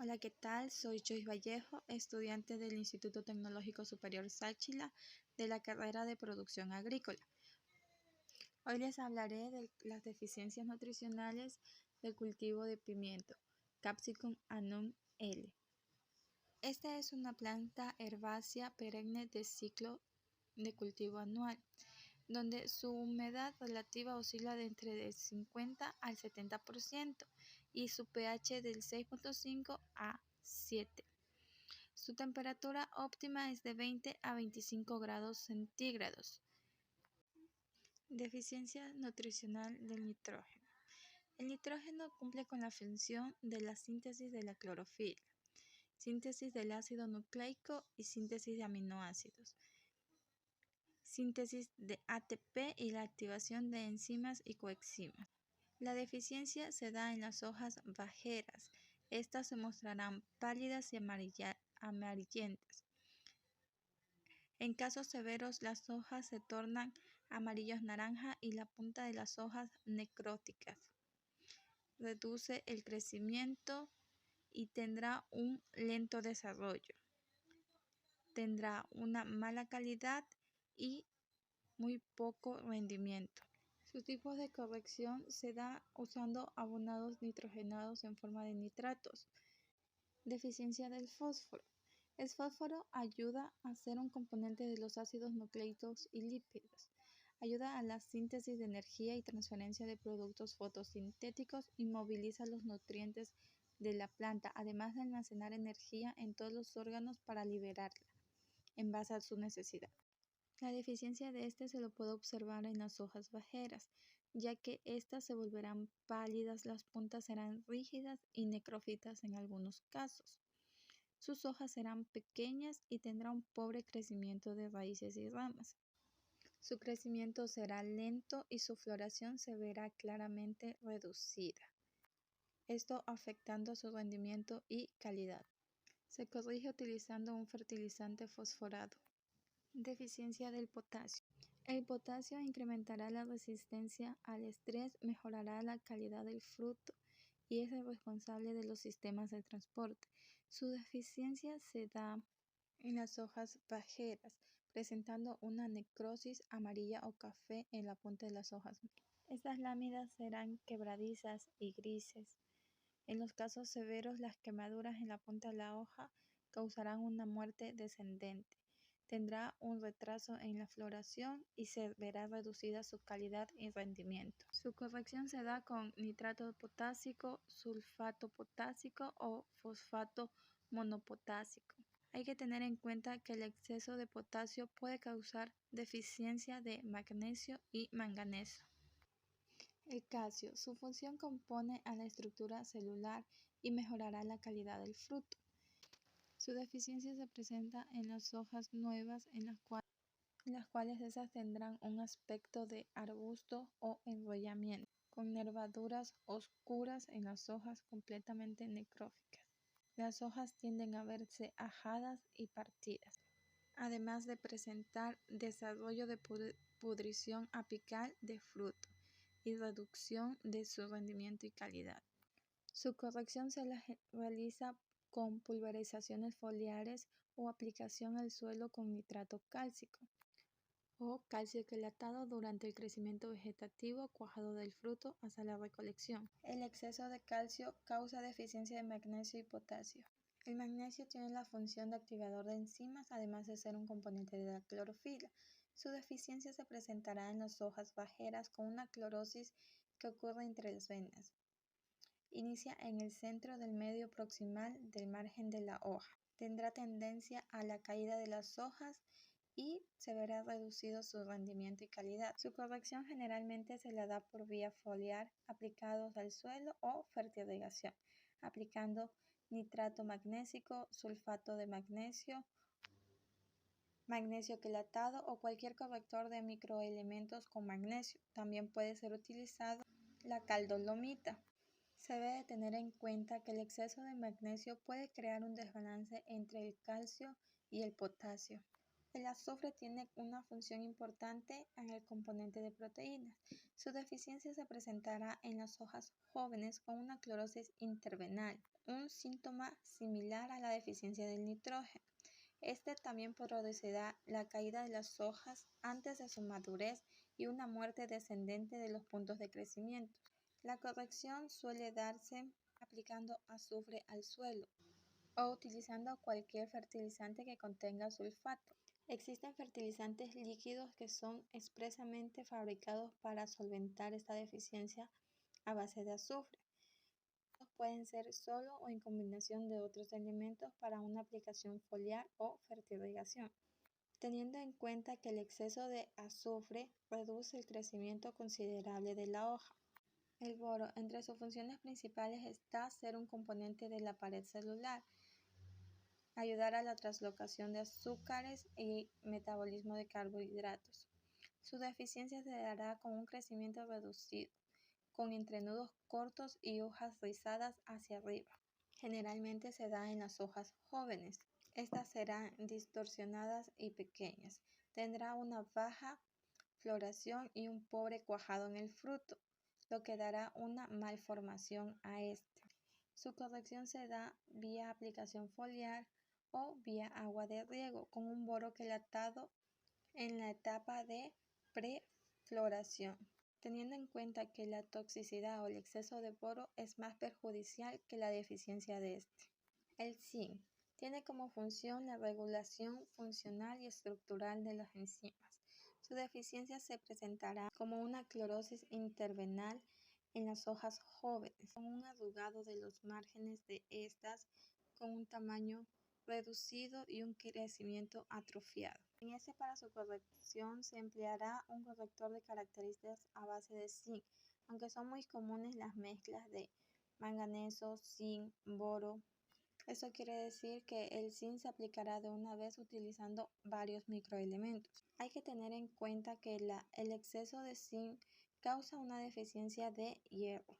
Hola, ¿qué tal? Soy Joyce Vallejo, estudiante del Instituto Tecnológico Superior Sáchila de la carrera de Producción Agrícola. Hoy les hablaré de las deficiencias nutricionales del cultivo de pimiento, Capsicum annum L. Esta es una planta herbácea perenne de ciclo de cultivo anual, donde su humedad relativa oscila de entre el 50 al 70% y su pH del 6.5 a 7. Su temperatura óptima es de 20 a 25 grados centígrados. Deficiencia nutricional del nitrógeno. El nitrógeno cumple con la función de la síntesis de la clorofila, síntesis del ácido nucleico y síntesis de aminoácidos, síntesis de ATP y la activación de enzimas y coenzimas. La deficiencia se da en las hojas bajeras. Estas se mostrarán pálidas y amarillentas. En casos severos, las hojas se tornan amarillos naranja y la punta de las hojas necróticas. Reduce el crecimiento y tendrá un lento desarrollo. Tendrá una mala calidad y muy poco rendimiento. Su tipo de corrección se da usando abonados nitrogenados en forma de nitratos. Deficiencia del fósforo. El fósforo ayuda a ser un componente de los ácidos nucleicos y lípidos. Ayuda a la síntesis de energía y transferencia de productos fotosintéticos y moviliza los nutrientes de la planta, además de almacenar energía en todos los órganos para liberarla en base a su necesidad. La deficiencia de este se lo puede observar en las hojas bajeras, ya que éstas se volverán pálidas, las puntas serán rígidas y necrófitas en algunos casos. Sus hojas serán pequeñas y tendrá un pobre crecimiento de raíces y ramas. Su crecimiento será lento y su floración se verá claramente reducida, esto afectando su rendimiento y calidad. Se corrige utilizando un fertilizante fosforado. Deficiencia del potasio. El potasio incrementará la resistencia al estrés, mejorará la calidad del fruto y es el responsable de los sistemas de transporte. Su deficiencia se da en las hojas bajeras, presentando una necrosis amarilla o café en la punta de las hojas. Estas láminas serán quebradizas y grises. En los casos severos, las quemaduras en la punta de la hoja causarán una muerte descendente. Tendrá un retraso en la floración y se verá reducida su calidad y rendimiento. Su corrección se da con nitrato potásico, sulfato potásico o fosfato monopotásico. Hay que tener en cuenta que el exceso de potasio puede causar deficiencia de magnesio y manganeso. El calcio. Su función compone a la estructura celular y mejorará la calidad del fruto. Su deficiencia se presenta en las hojas nuevas en las cuales esas tendrán un aspecto de arbusto o enrollamiento, con nervaduras oscuras en las hojas completamente necróficas. Las hojas tienden a verse ajadas y partidas, además de presentar desarrollo de pudrición apical de fruto y reducción de su rendimiento y calidad. Su corrección se realiza con pulverizaciones foliares o aplicación al suelo con nitrato cálcico o calcio quelatado durante el crecimiento vegetativo cuajado del fruto hasta la recolección. El exceso de calcio causa deficiencia de magnesio y potasio. El magnesio tiene la función de activador de enzimas, además de ser un componente de la clorofila. Su deficiencia se presentará en las hojas bajeras con una clorosis que ocurre entre las venas. Inicia en el centro del medio proximal del margen de la hoja. Tendrá tendencia a la caída de las hojas y se verá reducido su rendimiento y calidad. Su corrección generalmente se la da por vía foliar, aplicados al suelo o fertirrigación, aplicando nitrato magnésico, sulfato de magnesio, magnesio quelatado o cualquier corrector de microelementos con magnesio. También puede ser utilizado la caldolomita. Se debe tener en cuenta que el exceso de magnesio puede crear un desbalance entre el calcio y el potasio. El azufre tiene una función importante en el componente de proteínas. Su deficiencia se presentará en las hojas jóvenes con una clorosis intervenal. un síntoma similar a la deficiencia del nitrógeno. Este también producirá la caída de las hojas antes de su madurez y una muerte descendente de los puntos de crecimiento. La corrección suele darse aplicando azufre al suelo o utilizando cualquier fertilizante que contenga sulfato. Existen fertilizantes líquidos que son expresamente fabricados para solventar esta deficiencia a base de azufre. Estos pueden ser solo o en combinación de otros elementos para una aplicación foliar o fertirrigación, teniendo en cuenta que el exceso de azufre reduce el crecimiento considerable de la hoja. El boro, entre sus funciones principales está ser un componente de la pared celular, ayudar a la translocación de azúcares y metabolismo de carbohidratos. Su deficiencia se dará con un crecimiento reducido, con entrenudos cortos y hojas rizadas hacia arriba. Generalmente se da en las hojas jóvenes. Estas serán distorsionadas y pequeñas. Tendrá una baja floración y un pobre cuajado en el fruto, lo que dará una malformación a este. Su corrección se da vía aplicación foliar o vía agua de riego con un boro quelatado en la etapa de prefloración, teniendo en cuenta que la toxicidad o el exceso de boro es más perjudicial que la deficiencia de este. El zinc tiene como función la regulación funcional y estructural de las enzimas. Su deficiencia se presentará como una clorosis intervenal en las hojas jóvenes, con un arrugado de los márgenes de estas, con un tamaño reducido y un crecimiento atrofiado. Para su corrección se empleará un corrector de características a base de zinc, aunque son muy comunes las mezclas de manganeso, zinc, boro. Eso quiere decir que el zinc se aplicará de una vez utilizando varios microelementos. Hay que tener en cuenta que el exceso de zinc causa una deficiencia de hierro.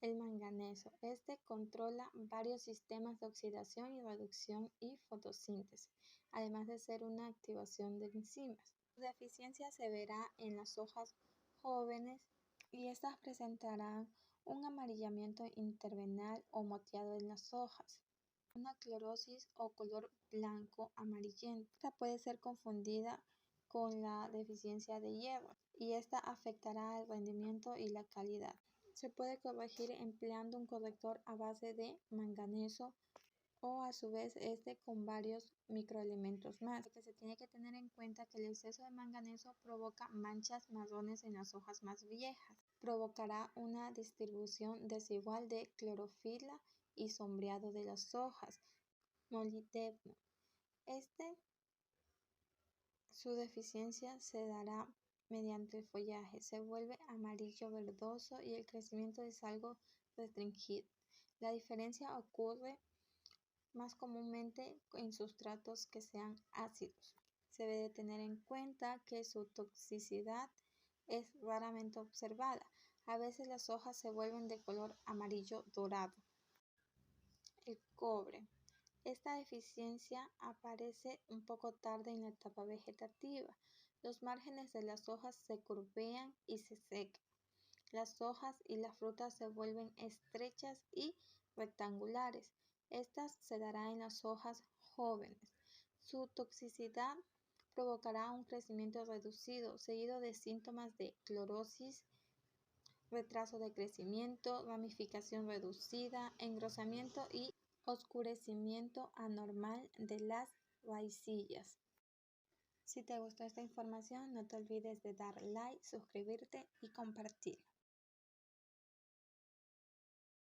El manganeso. Este controla varios sistemas de oxidación y reducción y fotosíntesis, además de ser una activación de enzimas. Su deficiencia se verá en las hojas jóvenes y estas presentarán un amarillamiento intervenal o moteado en las hojas, una clorosis o color blanco amarillento. Esta puede ser confundida con la deficiencia de hierro y esta afectará el rendimiento y la calidad. Se puede corregir empleando un corrector a base de manganeso o a su vez con varios microelementos más. Porque se tiene que tener en cuenta que el exceso de manganeso provoca manchas marrones en las hojas más viejas. Provocará una distribución desigual de clorofila y sombreado de las hojas. Molibdeno. Su deficiencia se dará mediante el follaje, se vuelve amarillo verdoso y el crecimiento es algo restringido. La diferencia ocurre más comúnmente en sustratos que sean ácidos. Se debe tener en cuenta que su toxicidad es raramente observada. A veces las hojas se vuelven de color amarillo dorado. El cobre. Esta deficiencia aparece un poco tarde en la etapa vegetativa. Los márgenes de las hojas se curvean y se secan. Las hojas y las frutas se vuelven estrechas y rectangulares. Estas se dará en las hojas jóvenes. Su toxicidad provocará un crecimiento reducido, seguido de síntomas de clorosis, retraso de crecimiento, ramificación reducida, engrosamiento y oscurecimiento anormal de las raicillas. Si te gustó esta información, no te olvides de dar like, suscribirte y compartir.